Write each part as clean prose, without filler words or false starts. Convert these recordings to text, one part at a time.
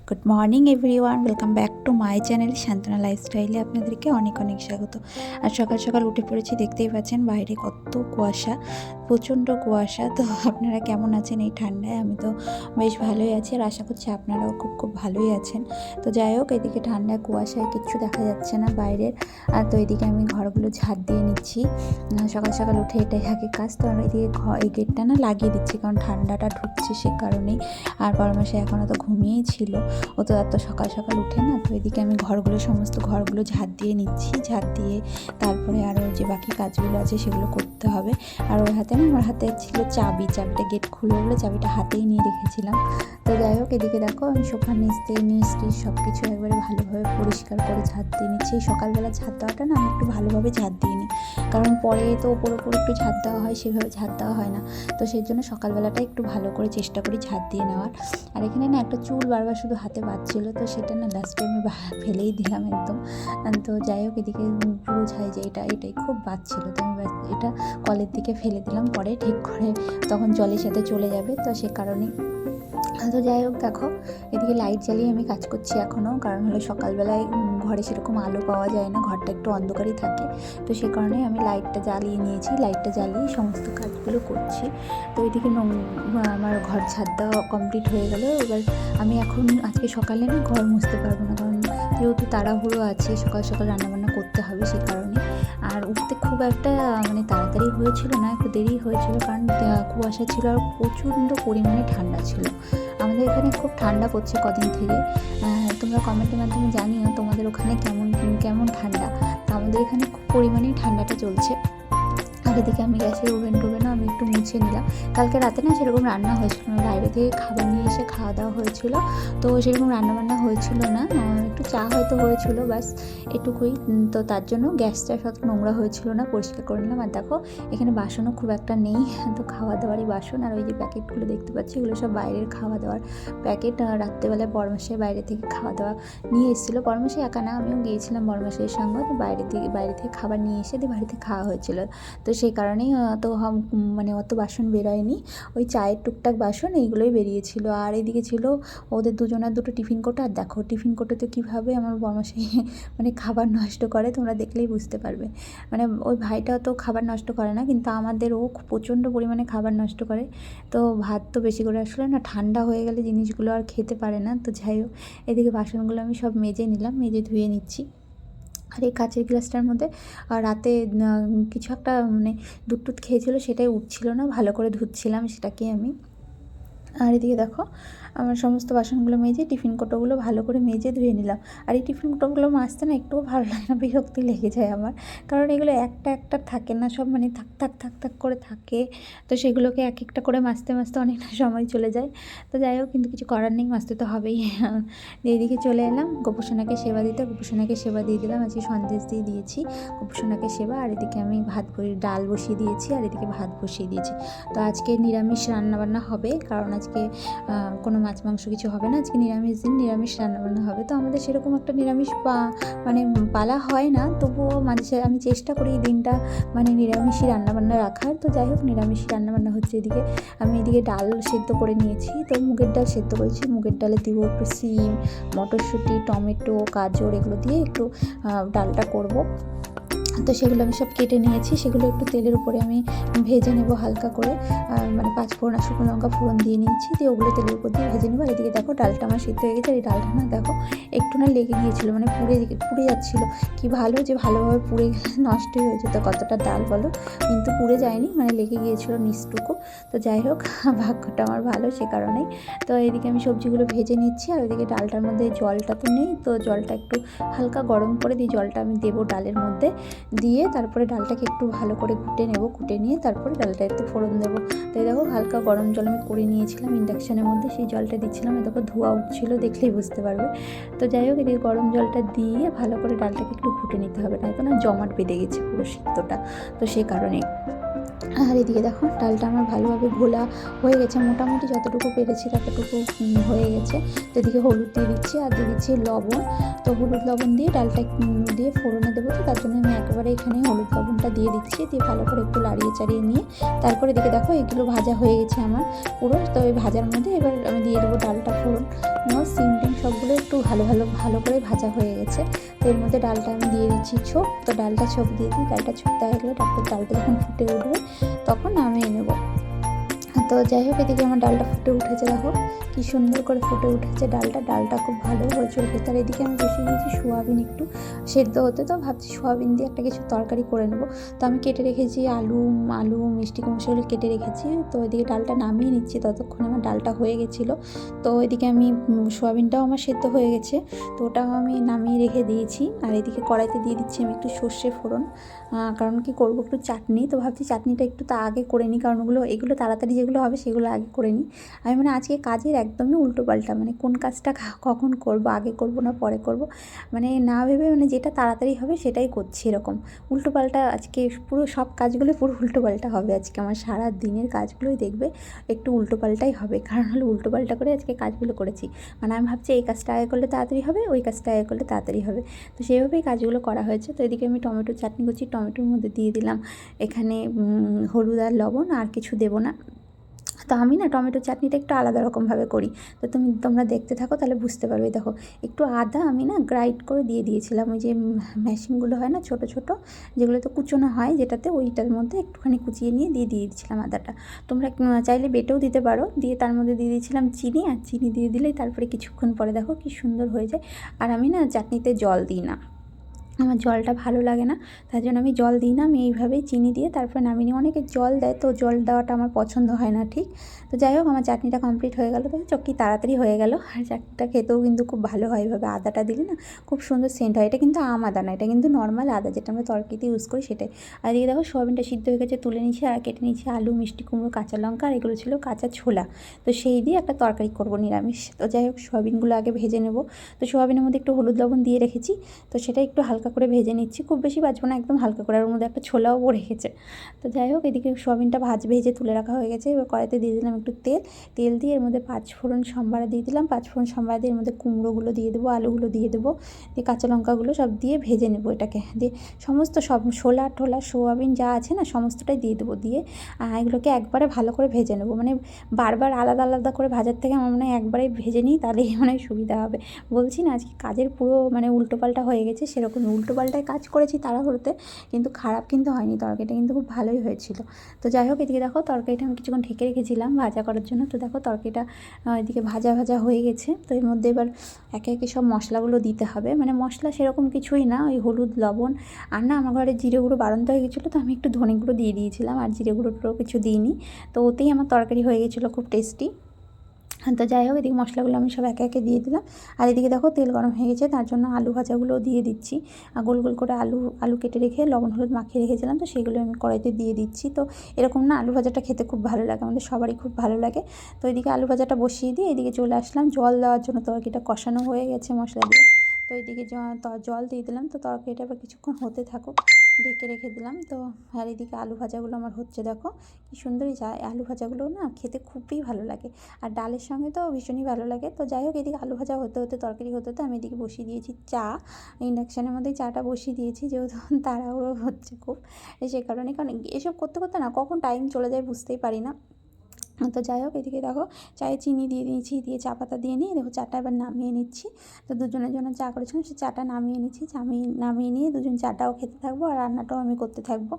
Good morning everyone, welcome back to my channel সান্তনা লাইফস্টাইলে আপনাদেরকে অনেক অনেক স্বাগত। আর সকাল সকাল উঠে পড়েছি, দেখতেই পাচ্ছেন বাইরে কত কুয়াশা, প্রচণ্ড কুয়াশা। তো আপনারা কেমন আছেন এই ঠান্ডায়? আমি তো বেশ ভালোই আছি, আর আশা করছি আপনারাও খুব খুব ভালোই আছেন। তো যাই হোক, এদিকে ঠান্ডায় কুয়াশায় কিচ্ছু দেখা যাচ্ছে না বাইরের। আর তো এদিকে আমি ঘরগুলো ঝাড় দিয়ে নিচ্ছি, সকাল সকাল উঠে এটাই আগে কাজ। তো আমি এদিকে এই গেটটা না লাগিয়ে দিচ্ছি, কারণ ঠান্ডাটা ঢুকছে সে কারণেই। আর পরমাসে এখনও তো ঘুমিয়েই ছিল, ও তো এত সকাল সকাল উঠে না। তো এদিকে আমি সমস্ত ঘরগুলো ঝাড় দিয়ে নিচ্ছি, ঝাড় দিয়ে তারপরে আরও যে বাকি কাজগুলো আছে সেগুলো করতে হবে। আর ওই হাতে না, আমার হাতে ছিল চাবিটা গেট খুলে বলে চাবিটা হাতেই নিয়ে রেখেছিলাম। তো যাই হোক, এদিকে দেখো আমি সোফার নিচ সব কিছু একবারে ভালোভাবে পরিষ্কার করে ঝাড় দিয়ে নিচ্ছি। এই সকালবেলা ঝাড় দেওয়াটা না আমি একটু ভালোভাবে ঝাড় দিয়ে নিই, কারণ পরে তো ওপর একটু ঝাড় দেওয়া হয়, সেভাবে ঝাড় দেওয়া হয় না। তো সেই জন্য সকালবেলাটা একটু ভালো করে চেষ্টা করি ঝাড় দিয়ে নেওয়ার। আর এখানে না একটা চুল বারবার শুধু হাতে বাজছিল, তো সেটা না লাস্টে আমি ফেলেই দিলাম একদম। তো যাই হোক, এদিকে বোঝাই যে এটাই খুব বাজছিল, তো আমি এটা কলের দিকে ফেলে দিলাম, পরে ঠিক করে তখন জলের সাথে চলে যাবে, তো সে কারণেই। তো যাই হোক, দেখো এদিকে লাইট জ্বালিয়ে আমি কাজ করছি এখনও, কারণ হলো সকালবেলায় ঘরে সেরকম আলো পাওয়া যায় না, ঘরটা একটু অন্ধকারই থাকে। তো সে কারণে আমি লাইটটা জ্বালিয়ে নিয়েছি, লাইটটা জ্বালিয়ে সমস্ত কাজগুলো করছি। তো এদিকে আমার ঘর ঝাড় দেওয়া কমপ্লিট হয়ে গেল। এবার আমি এখন আজকে সকালে না ঘর মুছতে পারবো না, কারণ যেহেতু তাড়াহুড়ো আছে, সকাল সকাল রান্নাবান্না করতে হবে সে কারণে। আর উঠতে খুব একটা তাড়াতাড়ি হয়েছিল না, একটু দেরি হয়েছিল, কারণ কুয়াশা ছিল আর প্রচণ্ড পরিমাণে ঠান্ডা ছিল। আমাদের এখানে খুব ঠান্ডা পড়ছে কদিন থেকে। তোমরা কমেন্টের মাধ্যমে জানিও তোমাদের ওখানে কেমন ঠান্ডা। তো আমাদের এখানে খুব পরিমাণেই ঠান্ডাটা চলছে। আর এদিকে আমি গ্যাসের ওভেনও আমি একটু মুছে নিলাম। কালকে রাতে না সেরকম রান্না হয়েছিল না, বাইরে থেকে খাবার নিয়ে এসে খাওয়া দাওয়া হয়েছিল, তো সেরকম রান্নাবান্না হয়েছিল না, একটু চা হয়তো হয়েছিল, ব্যাস এটুকুই। তো তার জন্য গ্যাসটা সব নোংরা হয়েছিল না, পরিষ্কার করে নিলাম। আর দেখো এখানে বাসনও খুব একটা নেই, তো খাওয়া দাওয়ারই বাসন। আর ওই যে প্যাকেটগুলো দেখতে পাচ্ছি, এগুলো সব বাইরের খাওয়া দাওয়ার প্যাকেট। রাত্রেবেলায় বরমাসে বাইরে থেকে খাওয়া দাওয়া নিয়ে এসেছিলো, বরমাসে একা না, আমিও গিয়েছিলাম বরমাসের সঙ্গে। তো বাইরে থেকে খাবার নিয়ে এসে বাড়িতে খাওয়া হয়েছিল, তো সেই কারণেই অত বাসন বেরোয়নি, ওই চায়ের টুকটাক বাসন এইগুলোই বেরিয়েছিল। আর এদিকে ছিল ওদের দুজনের দুটো টিফিন কোটো। আর দেখো টিফিন কোটোতে কীভাবে আমার বরমাসে খাবার নষ্ট করে, তোমরা দেখলেই বুঝতে পারবে। ওই ভাইটা তো খাবার নষ্ট করে না, কিন্তু আমাদের ও প্রচণ্ড পরিমাণে খাবার নষ্ট করে। তো ভাত তো বেশি করে আসলে না, ঠান্ডা হয়ে গেলে জিনিসগুলো আর খেতে পারে না। তো যাই হোক, এদিকে বাসনগুলো আমি সব মেজে নিলাম, মেজে ধুয়ে নিচ্ছি। আর এই কাঁচের গ্লাসটার মধ্যে রাতে কিছু একটা দুধ খেয়েছিল, সেটাই উঠছিল না, ভালো করে ধুচ্ছিলাম সেটাকে আমি। আর এদিকে দেখো আমার সমস্ত বাসনগুলো মেজে টিফিন কোটোগুলো ভালো করে মেজে ধুয়ে নিলাম। আর এই টিফিন কোটোগুলো মাজতে না একটুও ভালো লাগে না, বিরক্তি লেগে যায় আমার, কারণ এগুলো একটা থাকে না, সব থাক করে থাকে। তো সেগুলোকে এক একটা করে মাজতে অনেকটা সময় চলে যায়। তো যাই হোক, কিন্তু কিছু করার নেই, মাজতে তো হবেই। এদিকে চলে এলাম গোপুসোনাকে সেবা দিতে, গোপুসোনাকে সেবা দিয়ে দিলাম, আজকে সন্দেশ দিয়ে দিয়েছি গোপুসোনাকে সেবা। আর এদিকে আমি ডাল বসিয়ে দিয়েছি, আর এদিকে ভাত বসিয়ে দিয়েছি। তো আজকে নিরামিষ রান্নাবান্না হবে, কারণ আজকে কোনো মাছ মাংস কিছু হবে না, আজকে নিরামিষ দিন, নিরামিষ রান্নাবান্না হবে। তো আমাদের সেরকম একটা নিরামিষ পালা হয় না, তবুও মাঝে আমি চেষ্টা করি এই দিনটা নিরামিষই রান্নাবান্না রাখার। তো যাই হোক, নিরামিষই রান্নাবান্না হচ্ছে। এদিকে আমি ডাল সেদ্ধ করে নিয়েছি, তো মুগের ডাল সেদ্ধ করেছি, মুগের ডালে দিব একটু সিম, মটরশুঁটি, টমেটো, গাজর, এগুলো দিয়ে একটু ডালটা করব। তো সেগুলো আমি সব কেটে নিয়েছি, সেগুলো একটু তেলের উপরে আমি ভেজে নেব হালকা করে। পাঁচফোড়ন আর শুকনো লঙ্কা ফোড়ন দিয়ে নিচ্ছি, দিয়ে ওগুলো তেলের উপর দিয়ে ভেজে নেবো। এদিকে দেখো ডালটা আমার সিদ্ধ হয়ে গেছে। আর এই ডালটা না দেখো একটু না লেগে গিয়েছিলো, পুড়ে যাচ্ছিলো। কি ভালো যে ভালোভাবে পুড়ে গেলে নষ্টই হয়ে যেত কতটা ডাল বলো, কিন্তু পুড়ে যায়নি, লেগে গিয়েছিলো নিচটুকু। তো যাই হোক, ভাগ্যটা আমার ভালো সে কারণেই। তো এদিকে আমি সবজিগুলো ভেজে নিচ্ছি, আর ওইদিকে ডালটার মধ্যে জলটা তো নেই, তো জলটা একটু হালকা গরম করে দিয়ে জলটা আমি দেবো ডালের মধ্যে, দিয়ে তারপরে ডালটাকে একটু ভালো করে ঘুটে নেব, ঘুটে নিয়ে তারপরে ডালটা একটু ফোড়ন দেবো। তো এই দেখো হালকা গরম জল আমি করে নিয়েছিলাম ইন্ডাকশানের মধ্যে, সেই জলটা দিচ্ছিলাম। এই দেখো ধোঁয়া উঠছিল, দেখলেই বুঝতে পারবে। তো যাই হোক, এদিকে গরম জলটা দিয়ে ভালো করে ডালটাকে একটু ঘুটে নিতে হবে, নয়তো না জমাট বেঁধে গেছে পুরো সিদ্ধটা, তো সে কারণে। আর এদিকে দেখো ডালটা আমার ভালোভাবে ঘোলা হয়ে গেছে, মোটামুটি যতটুকু পেরেছি ততটুকু হয়ে গেছে। তো এদিকে হলুদ দিয়ে দিচ্ছি, আর দিয়ে দিচ্ছি লবণ। তো হলুদ লবণ দিয়ে ডালটা দিয়ে ফোড়নে দেবো, তো তার জন্য আমি একেবারে এখানে হলুদ লবণটা দিয়ে দিচ্ছি, দিয়ে ভালো করে একটু লাড়িয়ে চাড়িয়ে নিয়ে তারপরে এদিকে দেখো এগুলো ভাজা হয়ে গেছে আমার পুরো। তো এই ভাজার মধ্যে এবার আমি দিয়ে দেবো ডালটা ফোড়ন, সিম টিম সবগুলো একটু ভালো করে ভাজা হয়ে গেছে। তো এর মধ্যে ডালটা আমি দিয়ে দিচ্ছি ছোপ। তো ডালটা ছোপ দিয়ে দিই, ডালটা ছোপ দেওয়া গেলে তারপর ডালটা যখন ফুটে উঠবে তখন নামিয়ে নেব। তো যাই হোক, এদিকে আমার ডালটা ফুটে উঠেছে, দেখো কি সুন্দর করে ফুটে উঠেছে ডালটা খুব ভালো হয়েছিল। তার এদিকে আমি বসিয়ে দিয়েছি সোয়াবিন একটু সেদ্ধ হতে। তো ভাবছি সোয়াবিন দিয়ে একটা কিছু তরকারি করে নেবো। তো আমি কেটে রেখেছি আলু মিষ্টি কুমড়ো সেগুলো কেটে রেখেছি। তো এদিকে ডালটা নামিয়ে নিচ্ছি, ততক্ষণ আমার ডালটা হয়ে গেছিলো। তো এদিকে আমি সোয়াবিনটাও আমার সেদ্ধ হয়ে গেছে, তো ওটাও আমি নামিয়ে রেখে দিয়েছি। আর এদিকে কড়াইতে দিয়ে দিচ্ছি আমি একটু সর্ষে ফোড়ন, কারণ কি করবো একটু চাটনি। তো ভাবছি চাটনিটা একটু আগে করে নিই, কারণ এগুলো তাড়াতাড়ি যেগুলো হবে সেগুলো আগে করে নিই। আমি মানে আজকে কাজের একদমই উল্টোপাল্টা, মানে কোন কাজটা কখন করব, আগে করব না পরে করব, মানে না ভেবে মানে যেটা তাড়াতাড়ি হবে সেটাই করছি। এরকম উল্টোপাল্টা আজকে পুরো সব কাজগুলো পুরো উল্টোপাল্টা হবে আজকে। আমার সারা দিনের কাজগুলোই দেখবে একটু উল্টোপাল্টাই হবে, কারণ হলো উল্টোপাল্টা করে আজকে কাজগুলো করেছি। মানে আমি ভাবছি এই কাজটা আগে করলে তাড়াতাড়ি হবে, ওই কাজটা আগে করলে তাড়াতাড়ি হবে, তো সেইভাবেই কাজগুলো করা হয়েছে। তো এদিকে আমি টমেটো চাটনি করছি, টমেটোর মধ্যে দিয়ে দিলাম এখানে হলুদ আর লবণ, আর কিছু দেবো না। তো আমি না টমেটো চাটনিটা একটু আলাদা রকমভাবে করি, তো তোমরা দেখতে থাকো তাহলে বুঝতে পারবে। দেখো একটু আদা আমি না গ্রাইন্ড করে দিয়ে দিয়েছিলাম, ওই যে মেশিনগুলো হয় না ছোটো ছোটো যেগুলোতে কুচোনো হয়, যেটাতে ওইটার মধ্যে একটুখানি কুচিয়ে নিয়ে দিয়ে দিয়েছিলাম আদাটা। তোমরা চাইলে বেটেও দিতে পারো, দিয়ে তার মধ্যে দিয়ে দিয়েছিলাম চিনি, আর চিনি দিয়ে দিলেই তারপরে কিছুক্ষণ পরে দেখো কি সুন্দর হয়ে যায়। আর আমি না চাটনিতে জল দিই না, আমার জলটা ভালো লাগে না, তার জন্য আমি জল দিই না। আমি এইভাবেই চিনি দিয়ে তারপরে নামিয়ে নিই। অনেকে জল দেয়, তো জল দেওয়াটা আমার পছন্দ হয় না ঠিক। তো যাই হোক, আমার চাটনিটা কমপ্লিট হয়ে গেল, তো চক্কি তাড়াতাড়ি হয়ে গেল। আর চাটনিটা খেতেও কিন্তু খুব ভালো হয়, এভাবে আদাটা দিলে না খুব সুন্দর সেন্ট হয়। এটা কিন্তু আম আদা না, এটা কিন্তু নর্মাল আদা যেটা আমরা তরকারিতে ইউজ করি সেটাই। আর এদিকে দেখো সোয়াবিনটা সিদ্ধ হয়ে গেছে, তুলে নিচ্ছি। আর কেটে নিচ্ছি আলু, মিষ্টি কুমড়ো, কাঁচা লঙ্কা, আর এগুলো ছিল কাঁচা ছোলা। তো সেই দিয়ে একটা তরকারি করবো নিরামিষ। তো যাই হোক, সোয়াবিনগুলো আগে ভেজে নেব। তো সোয়াবিনের মধ্যে একটু হলুদ লবণ দিয়ে রেখেছি, তো সেটা একটু হালকা করে ভেজে নিচ্ছি, খুব বেশি ভাজবো না, একদম হালকা করে। আর ওর মধ্যে একটা ছোলাও পড়ে গেছে। তো যাই হোক, এদিকে সোয়াবিনটা ভেজে তুলে রাখা হয়ে গেছে। এবার কড়াইতে দিয়ে দিলাম একটু তেল দিয়ে এর মধ্যে 5 ফোড়ন সম্বারা দিয়ে দিলাম। 5 ফোড়ন সম্বারা দিয়ে এর মধ্যে কুমড়োগুলো দিয়ে দেবো, আলুগুলো দিয়ে দেবো, দিয়ে কাঁচা লঙ্কাগুলো সব দিয়ে ভেজে নেবো এটাকে। দিয়ে সমস্ত সব ছোলা টোলা সোয়াবিন যা আছে না সমস্তটাই দিয়ে দেবো, দিয়ে এগুলোকে একবারে ভালো করে ভেজে নেবো। মানে বারবার আলাদা আলাদা করে ভাজার থেকে আমার মনে হয় একবারে ভেজে নিই, তাহলেই মানে সুবিধা হবে। বলছি না আজকে কাজের পুরো মানে উল্টোপাল্টা হয়ে গেছে, সেরকম উল্টোপাল্টায় কাজ করেছি তাড়াহুড়োতে, কিন্তু খারাপ কিন্তু হয়নি, তরকারিটা কিন্তু খুব ভালোই হয়েছিল। তো যাই হোক, এদিকে দেখো তরকারিটা আমি কিছুক্ষণ ঢেকে রেখেছিলাম ভাজা করার জন্য। তো দেখো তরকারিটা এদিকে ভাজা হয়ে গেছে। তো এর মধ্যে এবার একে একে সব মশলাগুলো দিতে হবে। মানে মশলা সেরকম কিছুই না, ওই হলুদ লবণ। আর না আমার ঘরে জিরে গুঁড়ো বাড়ন্ত হয়ে গেছিলো, তো আমি একটু ধনে গুঁড়ো দিয়ে দিয়েছিলাম, আর জিরে গুঁড়োটাও কিছু দিইনি। তো ওতেই আমার তরকারি হয়ে গেছিলো খুব টেস্টি। তো যাই হোক, এদিকে মশলাগুলো আমি সব একে একে দিয়ে দিলাম। আর এদিকে দেখো তেল গরম হয়ে গেছে, তার জন্য আলু ভাজাগুলো দিয়ে দিচ্ছি। আর গোল গোল করে আলু কেটে রেখে লবণ হলুদ মাখিয়ে রেখেছিলাম, তো সেগুলো আমি কড়াইতে দিয়ে দিচ্ছি। তো এরকম না আলু ভাজাটা খেতে খুব ভালো লাগে, আমাদের সবারই খুব ভালো লাগে। তো এদিকে আলু ভাজাটা বসিয়ে দিয়ে এদিকে চলে আসলাম জল দেওয়ার জন্য। তরকারিটা কষানো হয়ে গেছে মশলা দিয়ে, তো এদিকে জল দিয়ে দিলাম। তো তরকারিটা আবার কিছুক্ষণ হতে থাকুক, ঢেকে রেখে দিলাম। তো আর এদিকে আলু ভাজাগুলো আমার হচ্ছে, দেখো কি সুন্দরই যায়। আলু ভাজাগুলো না খেতে খুবই ভালো লাগে, আর ডালের সঙ্গে তো ভীষণই ভালো লাগে। তো যাই হোক, এদিকে আলু ভাজা হতে হতে তরকারি হতে হতে আমি এদিকে বসিয়ে দিয়েছি চা। ইন্ডাকশানের মধ্যেই চাটা বসিয়ে দিয়েছি, যেহেতু তাড়াহুড়ো হচ্ছে খুব, সে কারণে। কারণ এসব করতে করতে না কখন টাইম চলে যায় বুঝতেই পারি না। তো যাই হোক, এদিকে দেখো চায়ে চিনি দিয়ে দিয়েছি, দিয়ে চা পাতা দিয়ে নিয়ে দেখো চাটা এবার নামিয়ে নিচ্ছি। তো দুজনের জন্য চা করেছিলাম, সেই চাটা নামিয়ে নিচ্ছি। নামিয়ে নিয়ে দুজন চাটাও খেতে থাকবো, আর রান্নাটাও আমি করতে থাকবো।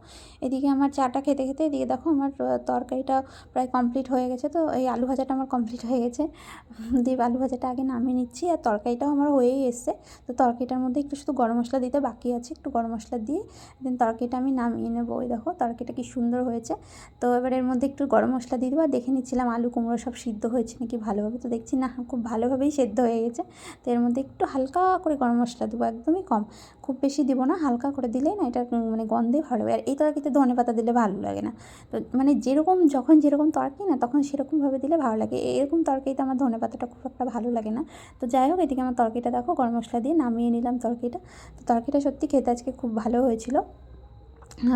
এদিকে আমার চাটা খেতে খেতে এদিকে দেখো আমার তরকারিটা প্রায় কমপ্লিট হয়ে গেছে। তো এই আলু ভাজাটা আমার কমপ্লিট হয়ে গেছে, দিয়ে আলু ভাজাটা আগে নামিয়ে নিচ্ছি। আর তরকারিটাও আমার হয়েই এসছে। তো তরকারিটার মধ্যে একটু শুধু গরম মশলা দিতে বাকি আছে, একটু গরম মশলা দিয়ে দেন তরকারিটা আমি নামিয়ে নেবো। ওই দেখো তরকারিটা কি সুন্দর হয়েছে। তো এবার এর মধ্যে একটু গরম মশলা দিয়ে দেবো। আর দেখে নিচ্ছিলাম আলু কুমড়ো সব সিদ্ধ হয়েছে নাকি ভালোভাবে, তো দেখছি না খুব ভালোভাবেই সেদ্ধ হয়ে গেছে। তো এর মধ্যে একটু হালকা করে গরম মশলা দেবো, একদমই কম, খুব বেশি দেবো না, হালকা করে দিলেই না এটা মানে গন্ধে ভালো হবে। আর এই তরকারিতে ধনে পাতা দিলে ভালো লাগে না। তো মানে যখন যেরকম তরকারি না তখন সেরকমভাবে দিলে ভালো লাগে, এরকম তরকারিতে আমার ধনে পাতাটা খুব একটা ভালো লাগে না। তো যাই হোক, এদিকে আমার তরকারিটা দেখো গরম মশলা দিয়ে নামিয়ে নিলাম তরকারিটা। তো তরকারিটা সত্যি খেতে আজকে খুব ভালো হয়েছিল।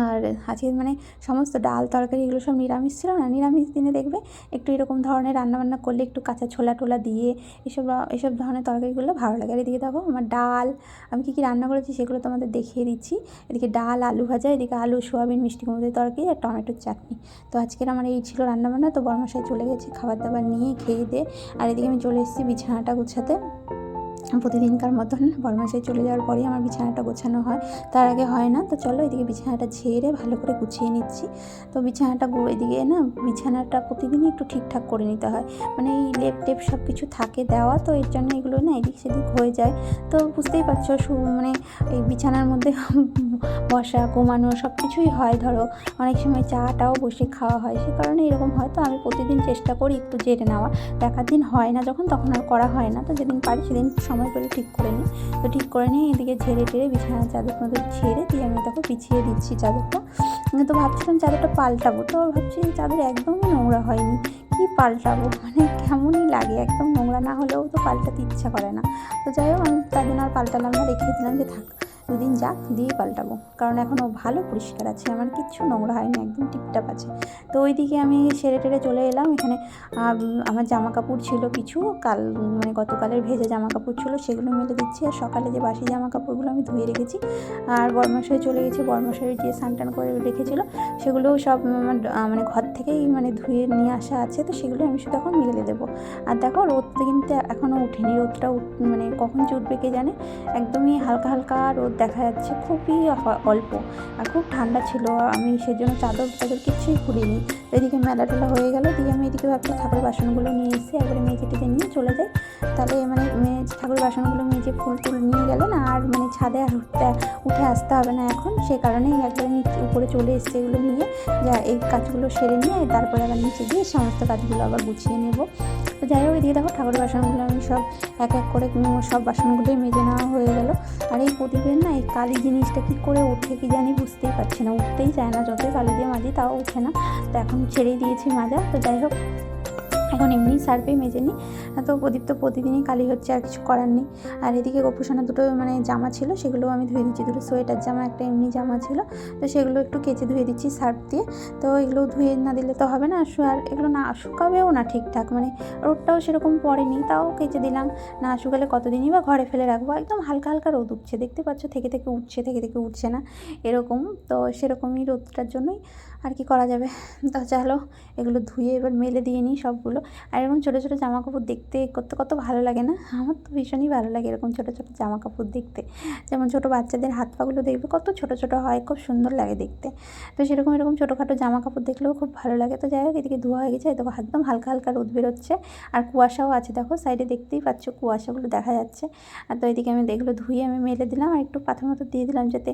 আর আজকে মানে সমস্ত ডাল তরকারি এগুলো সব নিরামিষ ছিল না, নিরামিষ দিনে দেখবে একটু এরকম ধরনের রান্নাবান্না করলে একটু কাঁচা ছোলা টোলা দিয়ে এসব ধরনের তরকারিগুলো ভালো লাগে। আর এদিকে দেখো আমার ডাল, আমি কী রান্না করেছি সেগুলো তোমাদের দেখিয়ে দিচ্ছি। এদিকে ডাল, আলু ভাজা, এদিকে আলু সোয়াবিন মিষ্টি কুমড়োর তরকারি, আর টমেটোর চাটনি। তো আজকের আমার এই ছিল রান্নাবান্না। তো বরমশাই চলে গেছে খাবার দাবার নিয়ে খেয়ে দিয়ে। আর এদিকে আমি চলে এসেছি বিছানাটা গুছাতে। প্রতিদিনকার মতন বরমাসায় চলে যাওয়ার পরেই আমার বিছানাটা গোছানো হয়, তার আগে হয় না। তো চলো এদিকে বিছানাটা ঝেড়ে ভালো করে গুছিয়ে নিচ্ছি। তো বিছানাটা এদিকে না, বিছানাটা প্রতিদিনই একটু ঠিকঠাক করে নিতে হয়, মানে এই লেপ টেপ সব কিছু থাকে দেওয়া, তো এর জন্য এগুলো না এদিক সেদিক হয়ে যায়। তো বুঝতেই পারছো মানে এই বিছানার মধ্যে বসা ঘুমানো সব কিছুই হয়, ধরো অনেক সময় চাটাও বসে খাওয়া হয়, সে কারণে এরকম হয়। তো আমি প্রতিদিন চেষ্টা করি একটু ঝেড়ে নেওয়ার, দেখার দিন হয় না যখন, তখন আর করা হয় না। তো যেদিন পারি সেদিন সময় করে ঠিক করে নিই। তো ঠিক করে নিয়ে এদিকে ঝেড়ে টেড়ে বিছানার চাদর মধ্যে ঝেড়ে দিয়ে আমি তাকে বিছিয়ে দিচ্ছি চাদরটা। তো ভাবছিলাম চাদরটা পাল্টাবো, তো ভাবছি চাদর একদমই নোংরা হয়নি, কি পাল্টাবো, মানে কেমনই লাগে, একদম নোংরা না হলেও তো পাল্টাতে ইচ্ছা করে না। তো যাই হোক আমি তার জন্য আর পাল্টালাম না, রেখে দিলাম যে থাক দুদিন যাক দিয়েই পাল্টাবো, কারণ এখনও ভালো পরিষ্কার আছে, আমার কিচ্ছু নোংরা হয়নি, একদম টিপটাপ আছে। তো ওইদিকে আমি সেরে টেরে চলে এলাম। এখানে আমার জামা কাপড় ছিল কিছু, মানে গতকালের ভেজা জামা কাপড় ছিল, সেগুলো মেলে দিচ্ছি। আর সকালে যে বাসি জামা কাপড়গুলো আমি ধুয়ে রেখেছি, আর বরমাশাই চলে গেছি, বরমাশাই যে স্নান টান করে রেখেছিলো সেগুলোও সব মানে ঘর থেকেই মানে ধুয়ে নিয়ে আসা আছে, তো সেগুলো আমি শুধু এখন মেলে দেবো। আর দেখো রোদটা কিন্তু এখনও উঠেনি, রোদটা মানে কখন উঠবে কে জানে, একদমই হালকা হালকা রোদ দেখা যাচ্ছে, খুবই অল্প, আর খুব ঠান্ডা ছিল। আমি সেজন্য চাদর কিছুই খুলিনি। এদিকে মেলা টেলা হয়ে গেল, দিয়ে আমি এদিকে ভাবছি ঠাকুর বাসনগুলো নিয়ে এসে একবারে মেজে টেজে নিয়ে চলে যাই, তাহলে মানে ঠাকুর বাসনগুলো মেজে ফুল টুল নিয়ে গেলে না আর মানে ছাদে আর উঠে আসতে হবে না এখন, সে কারণেই একবারে উপরে চলে এসছে এগুলো নিয়ে, যা এই কাজগুলো সেরে নিয়ে তারপরে আবার নিচে গিয়ে সমস্ত কাজগুলো আবার গুছিয়ে নেব। তো যাই হোক এদিকে দেখো ঠাকুর বাসনগুলো আমি সব এক এক করে সব বাসনগুলোই মেজে নেওয়া হয়ে গেল। আর এই প্রদীপের না এই কালি জিনিসটা কী করে ওঠে কি জানি, বুঝতেই পারছি না, উঠতেই চায় না, যতই কালি দিয়ে মাজি তাও ওঠে না। তো এখন ছেড়েই দিয়েছি মাজা। তো যাই হোক এখন এমনি সার্ফেই মেজে নিই। তো প্রদীপ তো প্রতিদিনই কালি হচ্ছে, আর কিছু করার নেই। আর এদিকে গোপুসোনা দুটো মানে জামা ছিল সেগুলো আমি ধুয়ে দিচ্ছি, দুটো সোয়েটার জামা একটা এমনি জামা ছিল, তো সেগুলো একটু কেচে ধুয়ে দিচ্ছি সার্ফ দিয়ে। তো এগুলো ধুয়ে না দিলে তো হবে না, আর এগুলো না শুকাবেও না ঠিকঠাক, মানে রোদটাও সেরকম পড়েনি, তাও কেচে দিলাম। না শুকালে কতদিনই বা ঘরে ফেলে রাখবো, একদম হালকা হালকা রোদ উঠছে, দেখতে পাচ্ছ, থেকে থেকে উঠছে, থেকে থেকে উঠছে না এরকম। তো সেরকমই রোদটার জন্যই আর কি করা যাবে। তো চলো এগুলো ধুয়ে এবার মেলে দিয়ে নিই সবগুলো। আর এরকম ছোটো ছোটো জামা কাপড় দেখতে করতে কত ভালো লাগে না, আমার তো ভীষণই ভালো লাগে এরকম ছোটো ছোটো জামা কাপড় দেখতে। যেমন ছোটো বাচ্চাদের হাত পাগুলো দেখবে কত ছোটো ছোটো হয়, খুব সুন্দর লাগে দেখতে। তো সেরকম এরকম ছোটোখাটো জামা কাপড় দেখলেও খুব ভালো লাগে। তো যাই হোক এদিকে ধোয়া হয়ে গেছে, দেখো একদম হালকা হালকা রোদ বেরোচ্ছে, আর কুয়াশাও আছে, দেখো সাইডে দেখতেই পাচ্ছ কুয়াশাগুলো দেখা যাচ্ছে। আর তো এদিকে আমি এগুলো ধুয়ে আমি মেলে দিলাম, আর একটু পাথর মতো দিয়ে দিলাম যাতে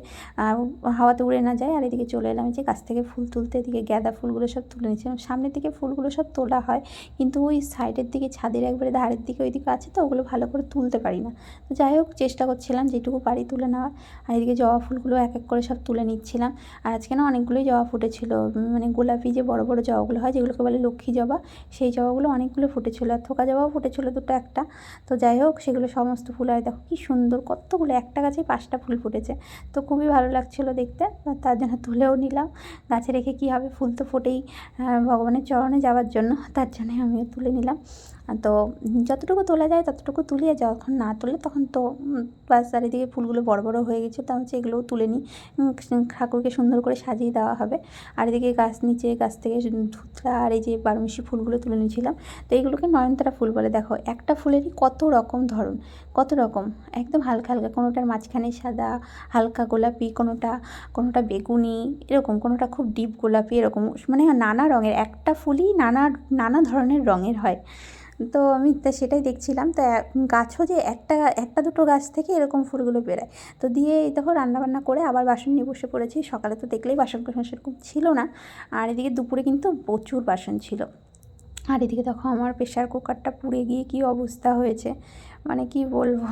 হাওয়াতে উড়ে না যায়। আর এদিকে চলে এলাম যে গাছ থেকে ফুল তুলতে, এদিকে গাঁদা ফুলগুলো সব তুলে নিচ্ছিলাম। সামনের দিকে ফুলগুলো সব তোলা হয়, কিন্তু ওই সাইডের দিকে ছাদের একবারে ধারের দিকে ওইদিকে আছে, তো ওগুলো ভালো করে তুলতে পারি না। তো যাই হোক চেষ্টা করছিলাম যেটুকু পারি তুলে নেওয়ার। আর এদিকে জবা ফুলগুলো এক এক করে সব তুলে নিচ্ছিলাম। আর আজকে না অনেকগুলোই জবা ফুটেছিল, মানে গোলাপি যে বড় বড় জবাগুলো হয় যেগুলোকে বলে লক্ষ্মী জবা, সেই জবাগুলো অনেকগুলো ফুটেছিল, আর থোকা জবাও ফুটেছিল দুটো একটা। তো যাই হোক সেগুলো সমস্ত ফুল, আর দেখো কি সুন্দর কতগুলো, একটা গাছেই 5টা ফুল ফুটেছে, তো খুবই ভালো লাগছিল দেখতে, তার জন্য তুলেও নিলাম। গাছে রেখে কী হবে, ফুল তো ফোটেই ভগবানের চরণে যাওয়ার জন্য, তার জন্যই আমিও তুলে নিলাম। তো যতটুকু তোলা যায় ততটুকু তুলি, আর যখন না তোলে তখন তো বাস। চারিদিকে ফুলগুলো বড় বড় হয়ে গেছে, তো হচ্ছে এগুলোও তুলে নিই, ঠাকুরকে সুন্দর করে সাজিয়ে দেওয়া হবে। আর এদিকে গাছ থেকে ধুতরা আর এই যে বারোমিশি ফুলগুলো তুলে নিয়েছিলাম। তো এইগুলোকে নয়নতারা ফুল বলে। দেখো একটা ফুলেরই কত রকম ধরন, কত রকম, একদম হালকা হালকা, কোনোটার মাঝখানে সাদা হালকা গোলাপি, কোনোটা বেগুনি এরকম, কোনোটা খুব ডিপ গোলাপি এরকম, মানে নানা রঙের, একটা ফুলই নানা নানা ধরনের রঙের হয়। তো আমি সেটাই দেখছিলাম। তো গাছও যে একটা দুটো গাছ থেকে এরকম ফুলগুলো বেরোয়। তো দিয়ে এই দেখো রান্নাবান্না করে আবার বাসন নিয়ে বসে পড়েছি। সকালে তো দেখলেই বাসন কোসন সেরকম ছিল না, আর এদিকে দুপুরে কিন্তু প্রচুর বাসন ছিল। আর এদিকে দেখো আমার প্রেশার কুকারটা পুড়ে গিয়ে কী অবস্থা হয়েছে, মানে কি বলবো,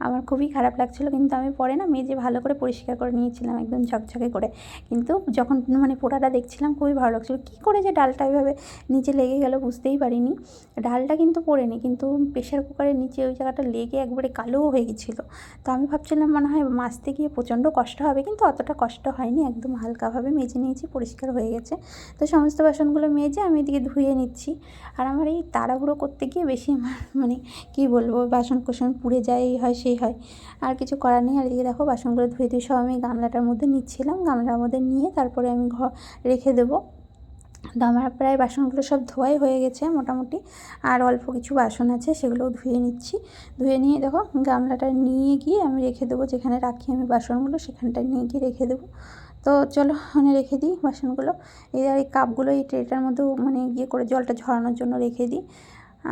আমার খুবই খারাপ লাগছিলো। কিন্তু আমি পরে না মেজে ভালো করে পরিষ্কার করে নিয়েছিলাম একদম ঝকঝকে করে, কিন্তু যখন মানে পোড়াটা দেখছিলাম খুবই ভালো লাগছিলো। কী করে যে ডালটা ওইভাবে নিচে লেগে গেল বুঝতেই পারিনি। ডালটা কিন্তু পড়েনি, কিন্তু প্রেশার কুকারের নিচে ওই জায়গাটা লেগে একবারে কালোও হয়ে গেছিলো। তো আমি ভাবছিলাম মনে হয় মাজতে গিয়ে প্রচণ্ড কষ্ট হবে, কিন্তু অতটা কষ্ট হয়নি, একদম হালকাভাবে মেজে নিয়েছি, পরিষ্কার হয়ে গেছে। তো সমস্ত বাসনগুলো মেজে আমি এদিকে ধুয়ে নিচ্ছি। আর আমার এই তাড়াহুড়ো করতে গিয়ে বেশি মানে কী বলবো, বাসন কোসন পুড়ে যায়, এই হয় সেই হয়, আর কিছু করার নেই। আর এদিকে দেখো বাসনগুলো ধুয়ে সব আমি গামলাটার মধ্যে নিচ্ছিলাম, গামলার মধ্যে নিয়ে তারপরে আমি রেখে দেবো। তো আমার প্রায় বাসনগুলো সব ধোয়াই হয়ে গেছে মোটামুটি, আর অল্প কিছু বাসন আছে সেগুলোও ধুয়ে নিচ্ছি। ধুয়ে নিয়ে দেখো গামলাটা নিয়ে গিয়ে আমি রেখে দেবো, যেখানে রাখি আমি বাসনগুলো সেখানটায় নিয়ে গিয়ে রেখে দেবো। তো চলো ওখানে রেখে দিই বাসনগুলো। এই কাপগুলো এই ট্রেটার মধ্যেও মানে ইয়ে করে জলটা ঝরানোর জন্য রেখে দিই।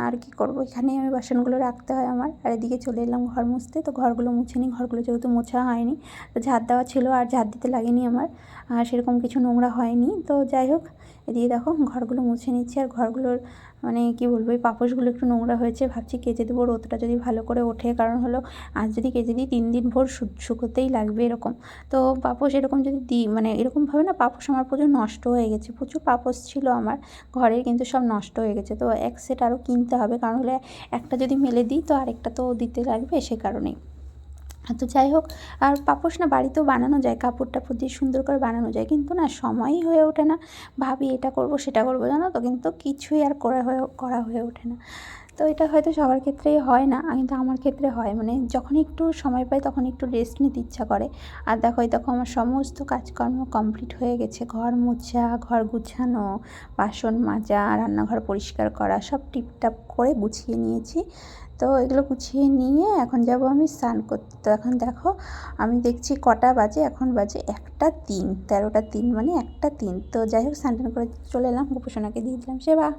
আর কি করব, এখানেই আমি বাসনগুলো রাখতে হয় আমার। আর এদিকে চলে এলাম ঘর মুছতে। তো ঘরগুলো মুছে নিই, ঘরগুলো যেহেতু মোছা হয়নি, তো ঝাড় দেওয়া ছিল আর ঝাড় দিতে লাগেনি আমার, আর সেরকম কিছু নোংরা হয়নি। তো যাই হোক, এদিকে দেখো ঘরগুলো মুছে নিচ্ছি। আর ঘরগুলোর মানে কি বলবো, এই পাপোশগুলো একটু নোংরা হয়েছে, ভাবছি কেচে দেবো, রোদটা যদি ভালো করে ওঠে। কারণ হলো আজ যদি কেচে দিই 3 দিন ভোর শুকোতেই লাগবে এরকম। তো পাপোশ এরকম যদি দিই মানে এরকমভাবে না, পাপোশ আমার প্রচুর নষ্ট হয়ে গেছে, প্রচুর পাপোশ ছিল আমার ঘরে, কিন্তু সব নষ্ট হয়ে গেছে। তো এক সেট আরও কিনতে হবে, কারণ হলে একটা যদি মেলে দিই তো আরেকটা তো দিতে লাগবে, সে কারণেই। তো যাই হোক, আর পাপোশ না বাড়িতেও বানানো যায়, কাপড় টাপড় দিয়ে সুন্দর করে বানানো যায়, কিন্তু না সময়ই হয়ে ওঠে না। ভাবি এটা করব সেটা করব জানো তো, কিন্তু কিছুই আর করা হয়ে ওঠে না। তো এটা হয়তো সবার ক্ষেত্রেই হয় না, কিন্তু আমার ক্ষেত্রে হয়। মানে যখন একটু সময় পাই তখন একটু রেস্ট নিতে ইচ্ছা করে। আর দেখো এই দেখো আমার সমস্ত কাজকর্ম কমপ্লিট হয়ে গেছে, ঘর মোছা, ঘর গুছানো, বাসন মাজা, রান্নাঘর পরিষ্কার করা, সব টিপটাপ করে গুছিয়ে নিয়েছি। তো এগুলো গুছিয়ে নিয়ে এখন যাব আমি স্নান করতে। তো এখন দেখো আমি দেখছি কটা বাজে, এখন বাজে 1টা 3, 13টা 3 মানে 1টা 3। তো যাই হোক স্নান টান করে চলে এলাম, গোপসোনাকে দিয়ে দিলাম সেবা।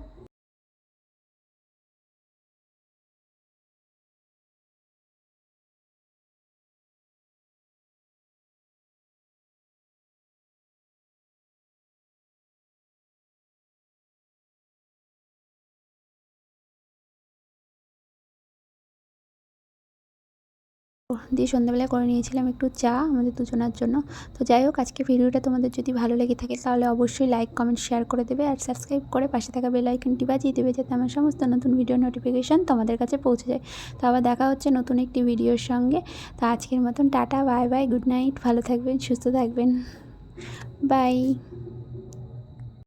দিয়ে সন্ধ্যাবেলায় করে নিয়েছিলাম একটু চা আমাদের দুজনার জন্য। তো যাই হোক, আজকে ভিডিওটা তোমাদের যদি ভালো লেগে থাকে তাহলে অবশ্যই লাইক কমেন্ট শেয়ার করে দেবে, আর সাবস্ক্রাইব করে পাশে থাকা বেল আইকনটি বাজিয়ে দেবে, যাতে আমার সমস্ত নতুন ভিডিও নোটিফিকেশান তোমাদের কাছে পৌঁছে যায়। তো আবার দেখা হচ্ছে নতুন একটি ভিডিওর সঙ্গে। তো আজকের মতন tata, bye bye, good night, ভালো থাকবেন, সুস্থ থাকবেন, বাই।